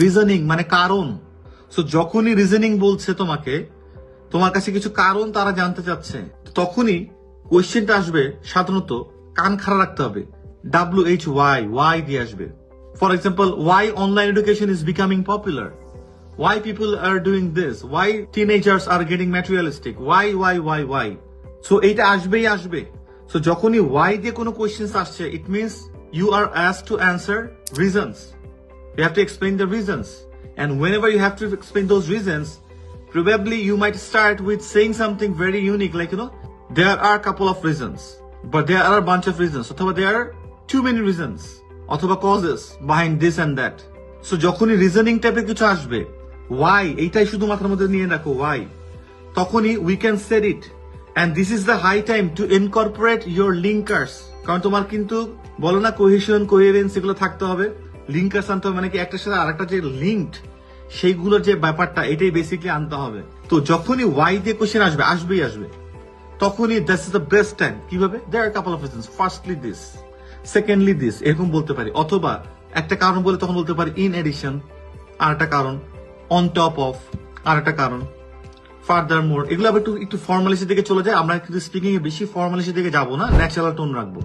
Reasoning মানে কারণ। So যখনই রিজনিং বলছে তোমাকে, তোমার কাছে কিছু কারণ তারা জানতে চাচ্ছে, তখনই কোয়েশ্চেনটা আসবে সাধারণত কান খাড়া রাখতে হবে, WHY দিয়ে আসবে। For example, why online education is becoming popular, why people are doing this, why teenagers are getting materialistic, why. So এইটা আসবেই আসবে। সো যখনই why দিয়ে কোনো কোয়েশ্চেন আসছে, it means you are asked to answer reasons. You have to explain the reasons. And whenever you have to explain those reasons, probably you might start with saying something very unique, like, there are a couple of reasons, but there are a bunch of reasons. অথবা there are too many reasons. অথবা causes behind this and that. So যখনই reasoning টাইপের কিছু আসবে, why, এইটাই শুধু মাথার মধ্যে নিয়ে রাখো, why, তখনই we can set it. And this is the high time to incorporate your linkers. কারণ তোমার কিন্তু বলো না কোহেশন, কোহেরেন্স এগুলো থাকতে হবে। লিঙ্কার্স আনতে হবে, মানে কি একটার সাথে আরেকটা যে লিঙ্কড, সেইগুলোর যে ব্যাপারটা, এটাই বেসিক্যালি আনতে হবে। তো যখনই ওয়াই দিয়ে কোশ্চেন আসবেই আসবে, তখনই this is the best time. কিভাবে? There are couple of reasons, firstly this, secondly this, এরকম বলতে পারি। অথবা একটা কারণ বলে তখন বলতে পারি ইন এডিশন, আর একটা কারণ, অন টপ অফ, আর একটা কারণ, ফার্দার মোর। এগুলো আবার একটু ফর্মালিসির দিকে চলে যায়। আমরা কিন্তু স্পিকিং এ বেশি ফর্মালিসির দিকে যাবো না, ন্যাচারাল টোন রাখবো,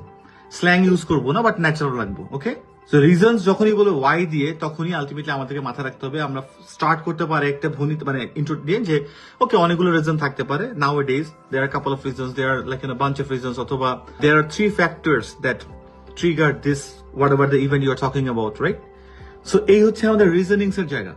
স্ল্যাং ইউজ করবো না, বাট ন্যাচারাল রাখবো। ওকে, সো রিজনস যখনই বলে ওয়াই দিয়ে, তখনই আলটিমেটলি আমাদেরকে মাথায় রাখতে হবে, আমরা স্টার্ট করতে পারি একটা ভূমিত মানে ইন্ট্রো দিয়ে, যে ওকে অনেকগুলো রিজন থাকতে পারে। Nowadays there are couple of reasons, there like in a bunch of reasons, অথবা there are 3 factors that trigger this whatever the event you are talking about, right? So এই হচ্ছে আমাদের রিজনিংস এর জায়গা।